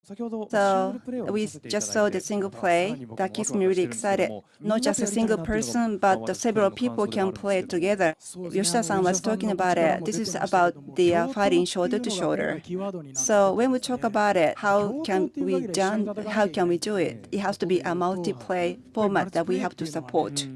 So we just saw the single play. That keeps me really excited. Not just a single person, but the several people can play together. Yoshida-san was talking about it. This is about the fighting shoulder to shoulder. So when we talk about it, how can we do it? It has to be a multiplayer format that we have to support.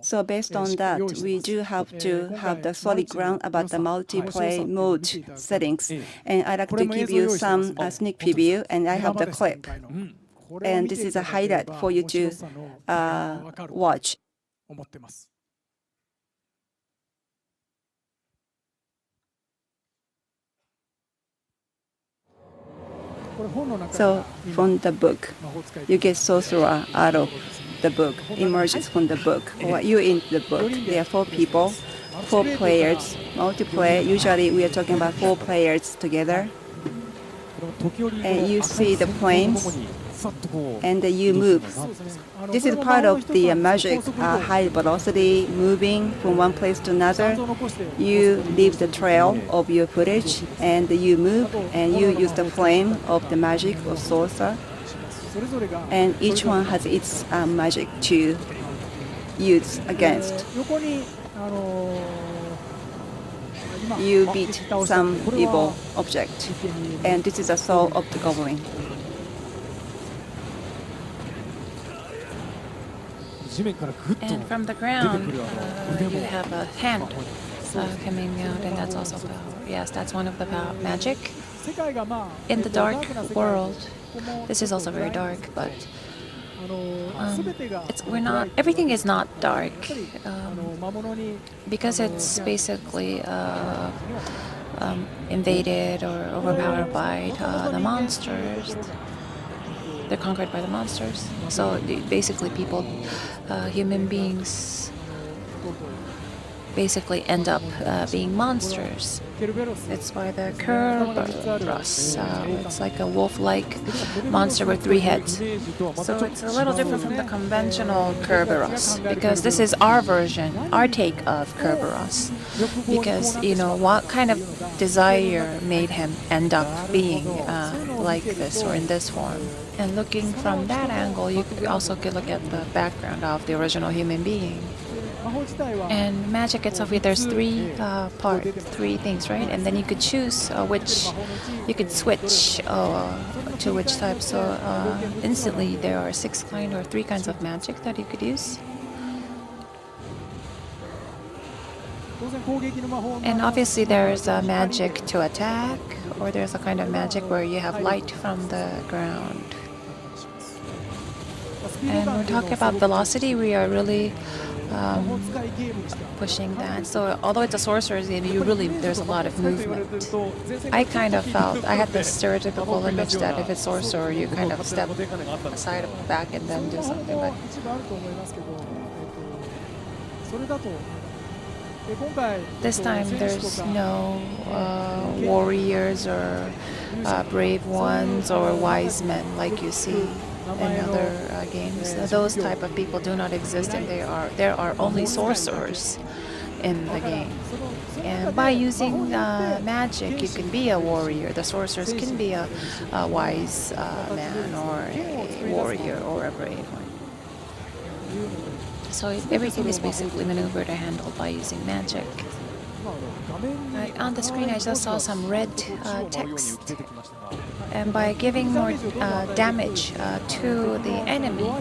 So based on that, we do have to have the solid ground about the multiplayer mode settings. And I'd like to give you some sneak preview, and I have the clip. And this is a highlight for you to watch. So from the book, you get sorcerer out of the book, emerges from the book, or you in the book. There are 4 people, 4 players, multiplayer. Usually we are talking about 4 players together. And you see the flames, and you move. This is part of the magic, high velocity, moving from one place to another. You leave the trail of your footage, and you move, and you use the flame of the magic of sorcerer. And each one has its magic to use against. You beat some evil object, and this is the soul of the goblin. And from the ground, you have a hand coming out, and that's also power. Yes, that's one of the magic. In the dark world, this is also very dark, but everything is not dark because it's basically invaded or overpowered by the monsters. They're conquered by the monsters. So basically people, human beings basically end up being monsters. It's by the Kerberos. It's like a wolf-like monster with 3 heads. So it's a little different from the conventional Kerberos, because this is our version, our take of Kerberos. Because, what kind of desire made him end up being like this or in this form? And looking from that angle, you also could look at the background of the original human being. And magic itself, there's 3 things, right? And then you could choose you could switch to which type. So instantly there are 6 kinds or 3 kinds of magic that you could use. And obviously there's a magic to attack, or there's a kind of magic where you have light from the ground. And when we talk about velocity, we are really pushing that. So although it's a sorcerer's game, there's a lot of movement. I kind of felt, I had this stereotypical image that if it's sorcerer, you kind of step aside or back and then do something. But this time there's no warriors or brave ones or wise men like you see in other games. Those type of people do not exist, and there are only sorcerers in the game. And by using magic, you can be a warrior. The sorcerers can be a wise man or a warrior or a brave one. So everything is basically maneuvered and handled by using magic. On the screen, I just saw some red text. And by giving more damage to the enemy,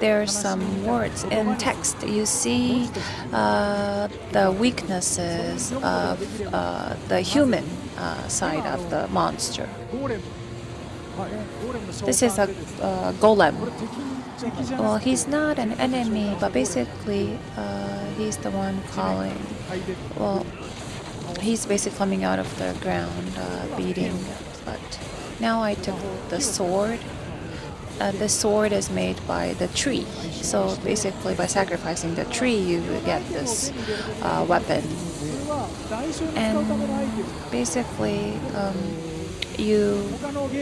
there are some words in text. You see the weaknesses of the human side of the monster. This is a golem. Well, he's not an enemy, but basically he's the one calling. Well, he's basically coming out of the ground, beating. But now I took the sword. The sword is made by the tree. So basically, by sacrificing the tree, you get this weapon. And basically,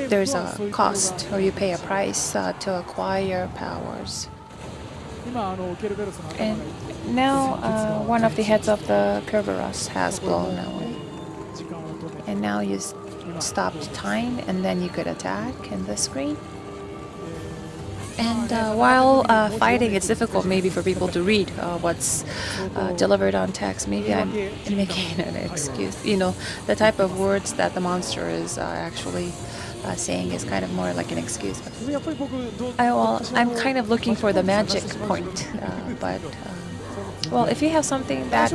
there's a cost, or you pay a price to acquire powers. And now one of the heads of the Kerberos has blown away. And now you stopped time, and then you could attack in the screen. And while fighting, it's difficult maybe for people to read what's delivered on text. Maybe I'm making an excuse. You know, the type of words that the monster is actually saying is kind of more like an excuse. I'm kind of looking for the magic point, but. Well, if you have something that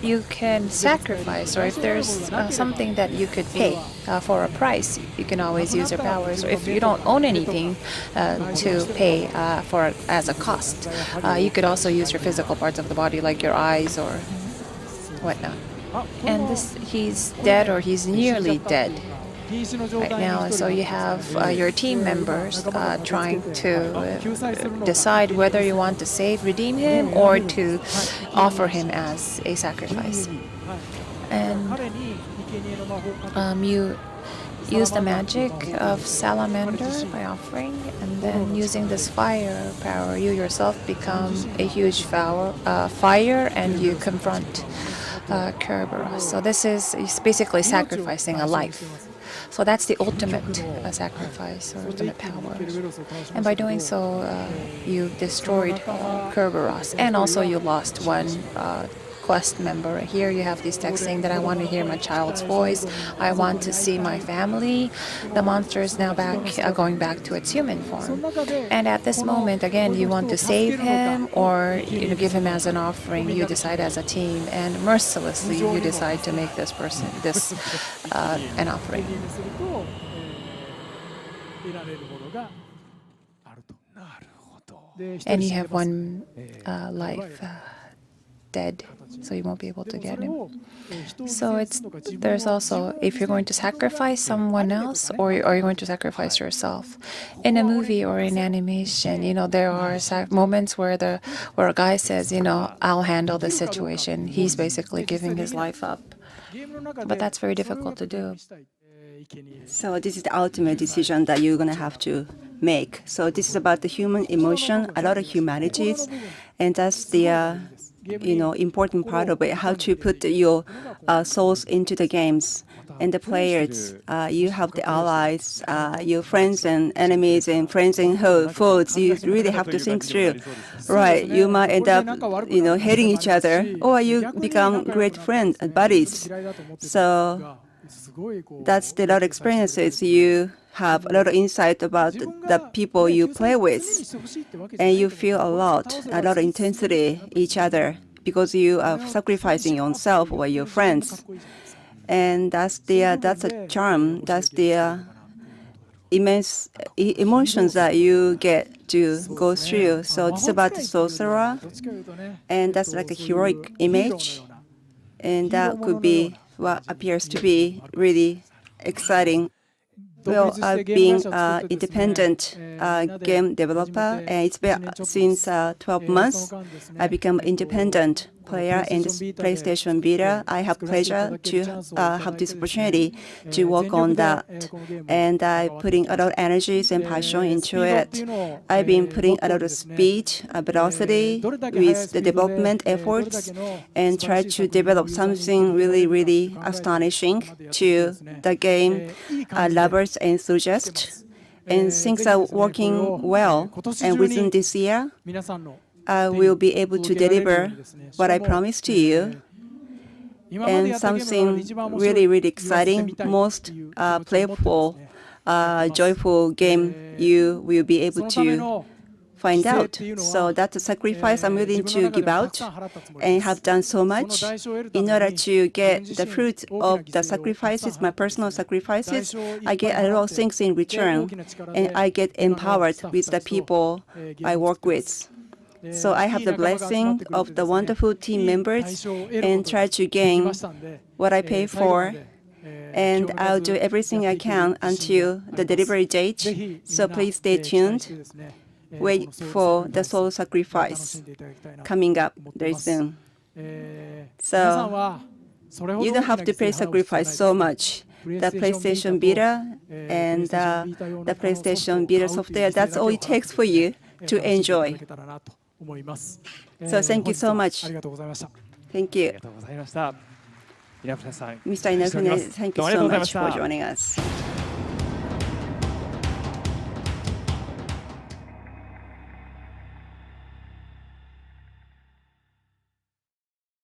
you can sacrifice, or if there's something that you could pay for a price, you can always use your powers. Or if you don't own anything to pay for as a cost, you could also use your physical parts of the body, like your eyes or whatnot. And he's dead, or he's nearly dead right now, and so you have your team members trying to decide whether you want to redeem him, or to offer him as a sacrifice. And you use the magic of Salamander by offering, and then using this fire power, you yourself become a huge fire, and you confront Kerberos. So this is basically sacrificing a life. So that's the ultimate sacrifice, or ultimate power. And by doing so, you destroyed Kerberos, and also you lost one quest member. Here you have these texts saying that I want to hear my child's voice, I want to see my family. The monster is now going back to its human form. And at this moment, again, you want to save him, or give him as an offering. You decide as a team, and mercilessly you decide to make this an offering. And you have one life dead, so you won't be able to get him. So there's also, if you're going to sacrifice someone else, or are you going to sacrifice yourself? In a movie or in animation, there are moments where a guy says, I'll handle the situation. He's basically giving his life up. But that's very difficult to do. So this is the ultimate decision that you're going to have to make. So this is about the human emotion, a lot of humanities, and that's the important part of it, how to put your souls into the games. And the players, you have the allies, your friends and enemies, and friends and foes. You really have to think through. Right, you might end up, hating each other, or you become great friends and buddies. So that's a lot of experiences. You have a lot of insight about the people you play with, and you feel a lot of intensity each other, because you are sacrificing yourself or your friends. And that's a charm. That's the immense emotions that you get to go through. So it's about the sorcerer, and that's like a heroic image, and that could be what appears to be really exciting. Well, I've been an independent game developer, and it's been since 12 months. I become an independent player in this PlayStation Vita. I have pleasure to have this opportunity to work on that, and I'm putting a lot of energies and passion into it. I've been putting a lot of speed, velocity with the development efforts, and try to develop something really, really astonishing to the game lovers and enthusiasts. And things are working well. And within this year, I will be able to deliver what I promised to you, and something really, really exciting, most playful, joyful game you will be able to find out. So that's a sacrifice I'm willing to give out, and have done so much in order to get the fruit of the sacrifices, my personal sacrifices. I get a lot of things in return, and I get empowered with the people I work with. So I have the blessing of the wonderful team members, and try to gain what I pay for, and I'll do everything I can until the delivery date. So please stay tuned. Wait for the soul sacrifice coming up very soon. So you don't have to pay sacrifice so much. The PlayStation Vita and the PlayStation Vita software, that's all it takes for you to enjoy. So thank you so much. Thank you. 稲船さん Mr. Inafune, thank you どうもありがと so うございま much した for joining us.